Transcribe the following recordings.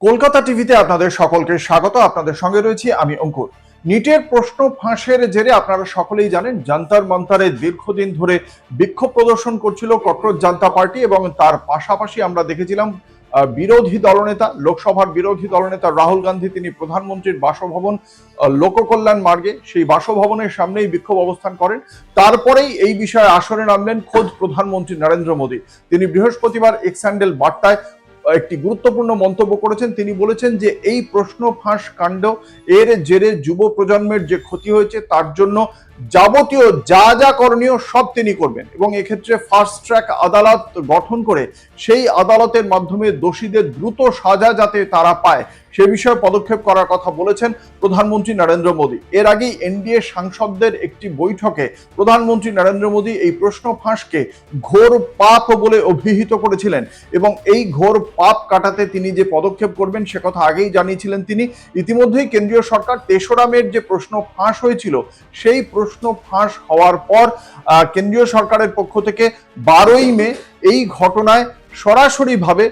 কলকাতা টিভিতে আপনাদের সকলকে স্বাগত। আপনাদের সঙ্গে রয়েছি আমি অঙ্কুর। নিটের প্রশ্ন ফাঁসের জেরে আপনারা সকলেই জানেন জান্তার মান্তারে দীর্ঘদিন ধরে বিক্ষোভ প্রদর্শন করছিল ককরোচ জনতা পার্টি এবং তার পাশাপাশি আমরা দেখেছিলাম বিরোধী দলনেতা, লোকসভার বিরোধী দলনেতা রাহুল গান্ধী তিনি প্রধানমন্ত্রীর বাসভবন লোককল্যাণ মার্গে সেই বাসভবনের সামনেই বিক্ষোভ অবস্থান করেন। তারপরেই এই বিষয়ে আসরে নামলেন খোদ প্রধানমন্ত্রী নরেন্দ্র মোদী। তিনি বৃহস্পতিবার এক্স হ্যান্ডেল বার্তায় একটি গুরুত্বপূর্ণ মন্তব্য করেছেন। তিনি বলেছেন যে এই প্রশ্ন ফাঁস কাণ্ড এর জেরে যুব প্রজন্মের যে ক্ষতি হয়েছে তার জন্য যাবতীয় যা যা করণীয় সব তিনি করবেন এবং এক্ষেত্রে ফাস্ট ট্র্যাক আদালত গঠন করে সেই আদালতের মাধ্যমে দোষীদের দ্রুত সাজা যাতে তারা পায় সে বিষয়ে পদক্ষেপ করার কথা বলেছেন প্রধানমন্ত্রী নরেন্দ্র মোদী। এর আগেই এনডিএ সাংসদদের একটি বৈঠকে প্রধানমন্ত্রী নরেন্দ্র মোদী এই প্রশ্ন ফাঁসকে ঘোর পাপ বলে অভিহিত করেছিলেন এবং এই ঘোর পাপ কাটাতে তিনি যে পদক্ষেপ করবেন সে কথা আগেই জানিয়েছিলেন তিনি। ইতিমধ্যেই কেন্দ্রীয় সরকার ৩রা মের যে প্রশ্ন ফাঁস হয়েছিল সেই প্রশ্ন ফাঁস হওয়ার পর কেন্দ্রীয় সরকারের পক্ষ থেকে ১২ই মে এই ঘটনায় সরাসরিভাবে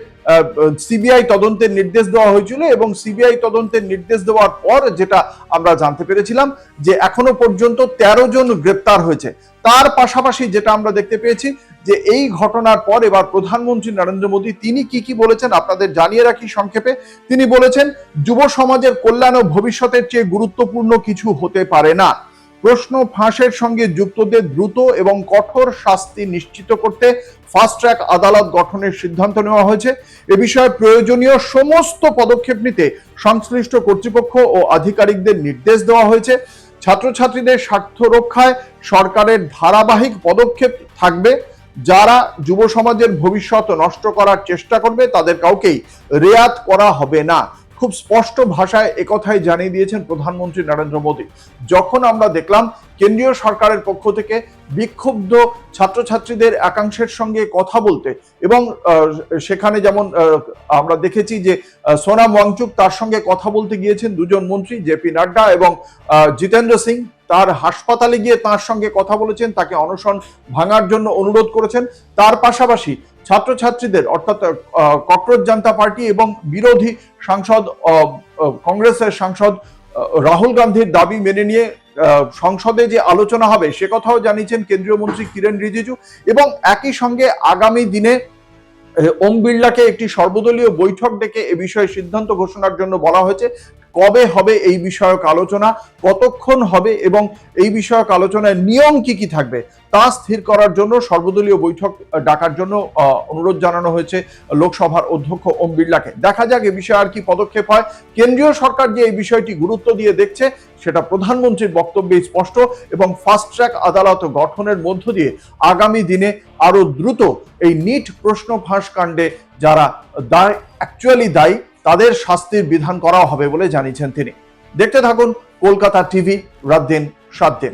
সিবিআই তদন্তের নির্দেশ দেওয়া হয়েছিল এবং সিবিআই তদন্তের নির্দেশ দেওয়ার পর যেটা আমরা জানতে পেরেছিলাম যে এখনো পর্যন্ত ১৩ জন গ্রেপ্তার হয়েছে। তার পাশাপাশি যেটা আমরা দেখতে পেয়েছি যে এই ঘটনার পর এবার প্রধানমন্ত্রী নরেন্দ্র মোদী তিনি কি বলেছেন আপনাদের জানিয়ে রাখি সংক্ষেপে। তিনি বলেছেন যুব সমাজের কল্যাণ ও ভবিষ্যতের চেয়ে গুরুত্বপূর্ণ কিছু হতে পারে না। প্রশ্ন ফাঁসের সঙ্গে যুক্তদের দ্রুত এবং কঠোর শাস্তি নিশ্চিত করতে ফাস্ট ট্র্যাক আদালত গঠনের সিদ্ধান্ত নেওয়া হয়েছে। এ বিষয়ে প্রয়োজনীয় সমস্ত পদক্ষেপ নিতে সংশ্লিষ্ট কর্তৃপক্ষ ও আধিকারিকদের নির্দেশ দেওয়া হয়েছে। ছাত্রছাত্রীদের স্বার্থ রক্ষায় সরকারের ধারাবাহিক পদক্ষেপ থাকবে। যারা যুব সমাজের ভবিষ্যৎ নষ্ট করার চেষ্টা করবে তাদের কাউকেই রেয়াত করা হবে না। খুব স্পষ্ট ভাষায় একথাই জানিয়ে দিয়েছেন প্রধানমন্ত্রী নরেন্দ্র মোদী। যখন আমরা দেখলাম কেন্দ্রীয় সরকারের পক্ষ থেকে বিক্ষুব্ধ ছাত্রছাত্রীদের একাংশের সঙ্গে কথা বলতে এবং সেখানে যেমন আমরা দেখেছি যে সোনাম ওয়াংচুক তার সঙ্গে কথা বলতে গিয়েছেন দুজন মন্ত্রী জেপি নাড্ডা এবং জিতেন্দ্র সিং, তার হাসপাতালে গিয়ে তার সঙ্গে কথা বলেছেন, তাকে অনশন ভাঙার জন্য অনুরোধ করেছেন। তার পাশাপাশি ছাত্রছাত্রীদের অর্থাৎ ককরোচ জনতা পার্টি এবং বিরোধী সাংসদ কংগ্রেসের সাংসদ রাহুল গান্ধীর দাবি মেনে নিয়ে সংসদে যে আলোচনা হবে সে কথাও জানিয়েছেন কেন্দ্রীয় মন্ত্রী কিরেন রিজিজু এবং একই সঙ্গে আগামী দিনে ওম বিড়লাকে একটি সর্বদলীয় বৈঠক ডেকে এ বিষয়ে সিদ্ধান্ত ঘোষণার জন্য বলা হয়েছে। কবে হবে এই বিষয়ক আলোচনা, কতক্ষণ হবে এবং এই বিষয়ক আলোচনায় নিয়ম কি থাকবে তা স্থির করার জন্য সর্বদলীয় বৈঠক ডাকার জন্য অনুরোধ জানানো হয়েছে লোকসভার অধ্যক্ষ ওম বিড়লাকে। দেখা যাক এ বিষয়ে আর কি পদক্ষেপ হয়। কেন্দ্রীয় সরকার যে এই বিষয়টি গুরুত্ব দিয়ে দেখছে সেটা প্রধানমন্ত্রীর বক্তব্যে স্পষ্ট এবং ফাস্ট ট্র্যাক আদালত গঠনের মধ্য দিয়ে আগামী দিনে আরো দ্রুত এই নিট প্রশ্ন ফাঁস কাণ্ডে যারা অ্যাকচুয়ালি দায়ী তাদের শাস্তির বিধান করা হবে বলে জানিয়েছেন তিনি। দেখতে থাকুন কলকাতা টিভি, রাত দিন 7 দিন।